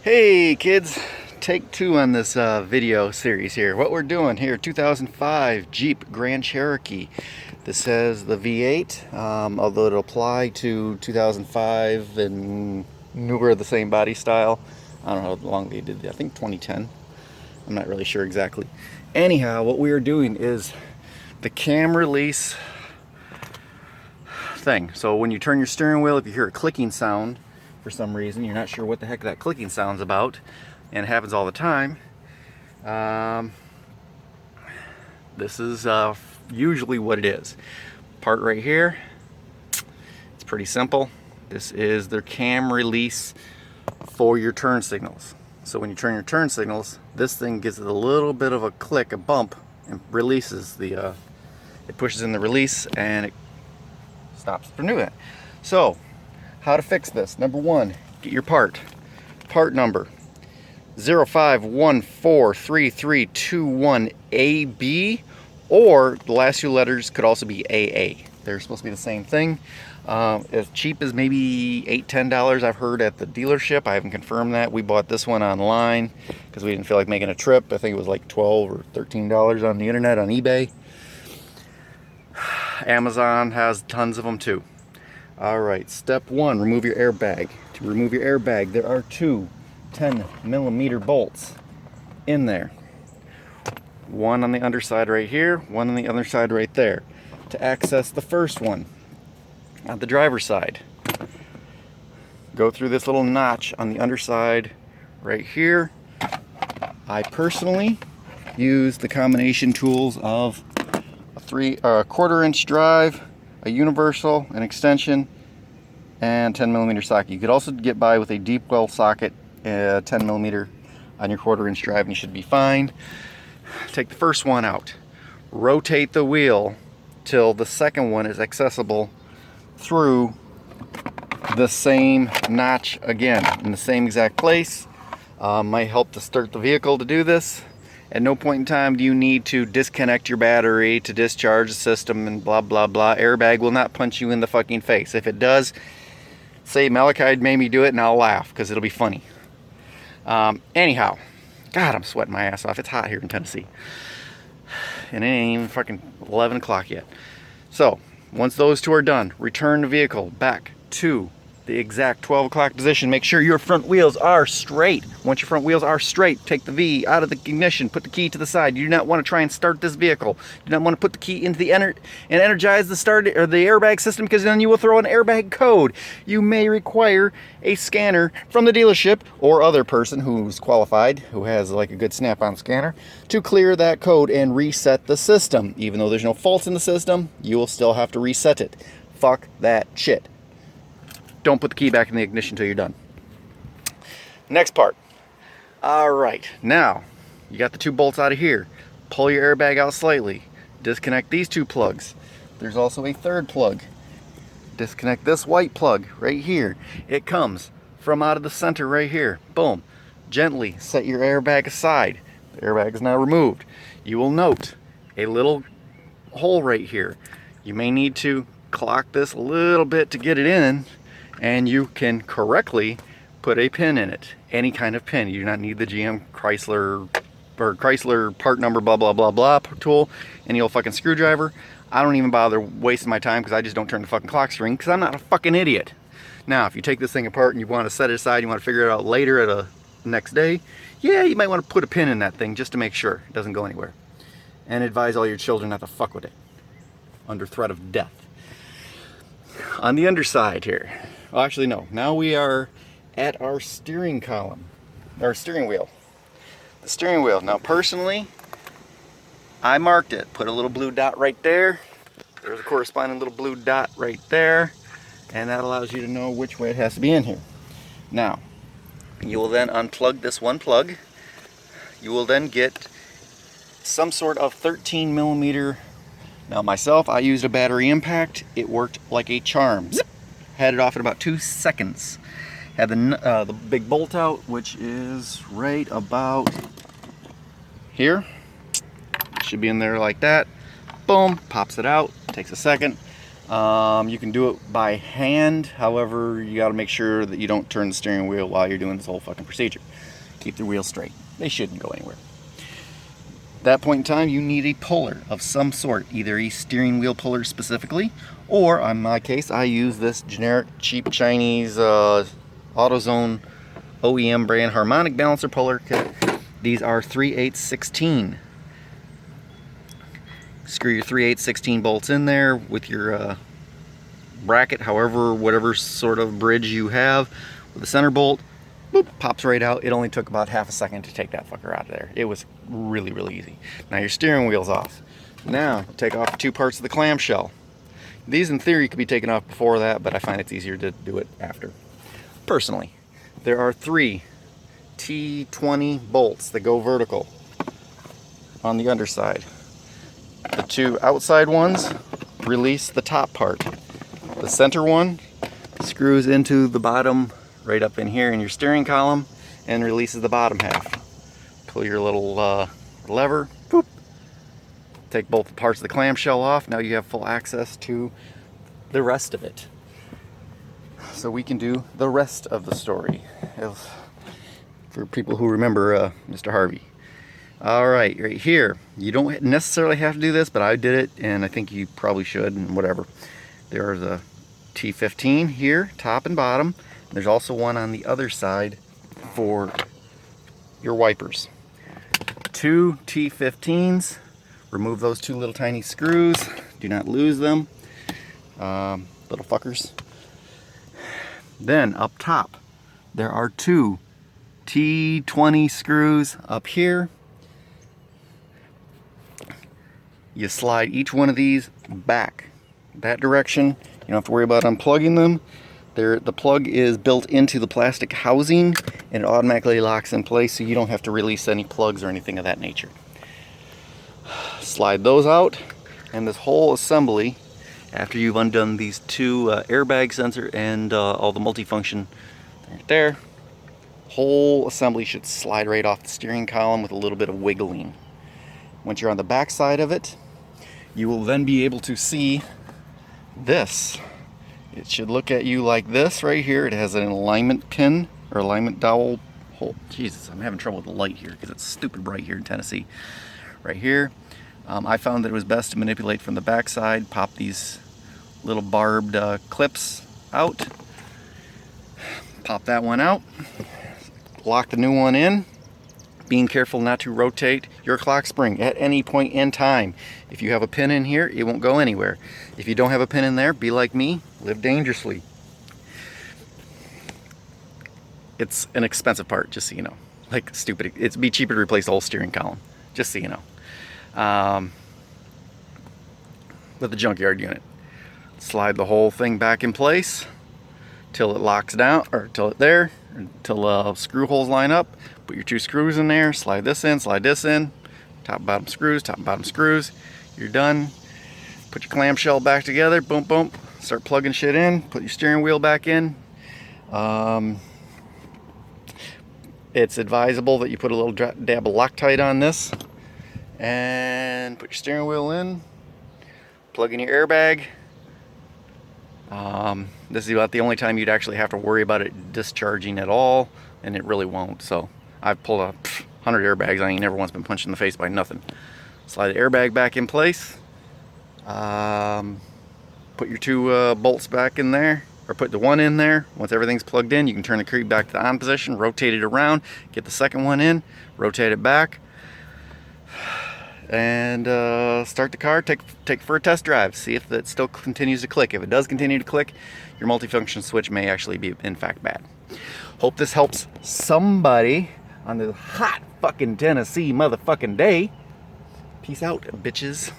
Hey kids, take two on this video series here. What we're doing here, 2005 Jeep Grand Cherokee. This has the V8, although it'll apply to 2005 and newer, the same body style. I don't know how long they did, I think 2010. I'm not really sure exactly. Anyhow, what we are doing is the cam release thing. So when you turn your steering wheel, if you hear a clicking sound, for some reason you're not sure what the heck that clicking sound's about, and it happens all the time, this is usually what it is. Part right here, it's pretty simple. This is their cam release for your turn signals. So when you turn your turn signals, this thing gives it a little bit of a click, a bump, and releases the it pushes in the release and it stops from doing it. So how to fix this? Number one, get your part number 05143321AB, or the last two letters could also be AA. They're supposed to be the same thing. As cheap as maybe $8–10 I've heard at the dealership. I haven't confirmed that. We bought this one online because we didn't feel like making a trip. I think it was like $12 or $13 on the internet, on eBay. Amazon has tons of them too. Alright, step one, remove your airbag. To remove your airbag, there are two 10mm bolts in there. One on the underside right here, one on the other side right there. To access the first one, on the driver's side, go through this little notch on the underside right here. I personally use the combination tools of a quarter-inch drive, a universal, an extension, and 10mm socket. You could also get by with a deep well socket, 10mm on your quarter-inch drive, and you should be fine. Take the first one out, rotate the wheel till the second one is accessible through the same notch again, in the same exact place. Might help to start the vehicle to do this. At no point in time do you need to disconnect your battery to discharge the system and blah blah blah. Airbag will not punch you in the fucking face. If it does, say Malachi made me do it and I'll laugh because it'll be funny. Anyhow, God, I'm sweating my ass off. It's hot here in Tennessee. And it ain't even fucking 11 o'clock yet. So, once those two are done, return the vehicle back to the exact 12 o'clock position. Make sure your front wheels are straight. Once your front wheels are straight, take the V out of the ignition, put the key to the side. You do not want to try and start this vehicle. You do not want to put the key into the and energize the start or the airbag system, because then you will throw an airbag code. You may require a scanner from the dealership or other person who's qualified, who has like a good snap-on scanner, to clear that code and reset the system. Even though there's no faults in the system, you will still have to reset it. Fuck that shit. Don't put the key back in the ignition until you're done. Next part. Alright, now you got the two bolts out of here. Pull your airbag out slightly. Disconnect these two plugs. There's also a third plug. Disconnect this white plug right here. It comes from out of the center right here. Boom. Gently set your airbag aside. The airbag is now removed. You will note a little hole right here. You may need to clock this a little bit to get it in, and you can correctly put a pin in it. Any kind of pin. You do not need the GM Chrysler or Chrysler part number blah blah blah blah tool, any old fucking screwdriver. I don't even bother wasting my time because I just don't turn the fucking clock string because I'm not a fucking idiot. Now if you take this thing apart and you want to set it aside, you want to figure it out later at a next day, yeah, you might want to put a pin in that thing just to make sure it doesn't go anywhere. And advise all your children not to fuck with it under threat of death. On the underside here, well, actually no, now we are at our steering column, our steering wheel. The steering wheel, now personally, I marked it, put a little blue dot right there. There's a corresponding little blue dot right there, and that allows you to know which way it has to be in here. Now, you will then unplug this one plug. You will then get some sort of 13mm. Now myself, I used a battery impact. It worked like a charm. Zip. Had it off in about 2 seconds. Had the big bolt out, which is right about here. It should be in there like that. Boom, pops it out. Takes a second. You can do it by hand. However, you got to make sure that you don't turn the steering wheel while you're doing this whole fucking procedure. Keep the wheels straight. They shouldn't go anywhere. At that point in time, you need a puller of some sort, either a steering wheel puller specifically, or in my case, I use this generic cheap Chinese AutoZone OEM brand harmonic balancer puller kit. These are 3/8/16. Screw your 3/8/16 bolts in there with your bracket, however, whatever sort of bridge you have, with the center bolt. Boop, pops right out. It only took about half a second to take that fucker out of there. It was really, really easy. Now your steering wheel's off. Now take off 2 parts of the clamshell. These in theory could be taken off before that, but I find it's easier to do it after. Personally, there are 3 T20 bolts that go vertical on the underside. The 2 outside ones release the top part. The center one screws into the bottom right up in here in your steering column and releases the bottom half. Pull your little lever, boop. Take both parts of the clamshell off. Now you have full access to the rest of it. So we can do the rest of the story. For people who remember Mr. Harvey. Alright, right here. You don't necessarily have to do this, but I did it, and I think you probably should, and whatever. There's a T15 here, top and bottom. There's also one on the other side for your wipers. 2 T15s. Remove those 2 little tiny screws. Do not lose them. Little fuckers. Then up top, there are 2 T20 screws up here. You slide each one of these back that direction. You don't have to worry about unplugging them. The plug is built into the plastic housing and it automatically locks in place, so you don't have to release any plugs or anything of that nature. Slide those out, and this whole assembly, after you've undone these 2 airbag sensor and all the multifunction right there, whole assembly should slide right off the steering column with a little bit of wiggling. Once you're on the back side of it, you will then be able to see this. It should look at you like this right here. It has an alignment pin or alignment dowel hole. Jesus, I'm having trouble with the light here because it's stupid bright here in Tennessee. Right here. I found that it was best to manipulate from the back side. Pop these little barbed clips out. Pop that one out. Lock the new one in. Being careful not to rotate your clock spring at any point in time. If you have a pin in here, it won't go anywhere. If you don't have a pin in there, be like me, live dangerously. It's an expensive part, just so you know. Like, stupid. It'd be cheaper to replace the whole steering column, just so you know. With the junkyard unit. Slide the whole thing back in place till it locks down, or till it there, until screw holes line up. Put your 2 screws in there, slide this in, top and bottom screws, top and bottom screws. You're done. Put your clamshell back together, boom, boom. Start plugging shit in, put your steering wheel back in. It's advisable that you put a little dab of Loctite on this and put your steering wheel in, plug in your airbag. This is about the only time you'd actually have to worry about it discharging at all, and it really won't. So I've pulled 100 airbags. I ain't never once been punched in the face by nothing. Slide the airbag back in place. Put your 2 bolts back in there, or put the one in there. Once everything's plugged in, you can turn the key back to the on position, rotate it around, get the second one in, rotate it back, and start the car. Take it for a test drive. See if it still continues to click. If it does continue to click, your multifunction switch may actually be in fact bad. Hope this helps somebody on this hot fucking Tennessee motherfucking day. Peace out, bitches.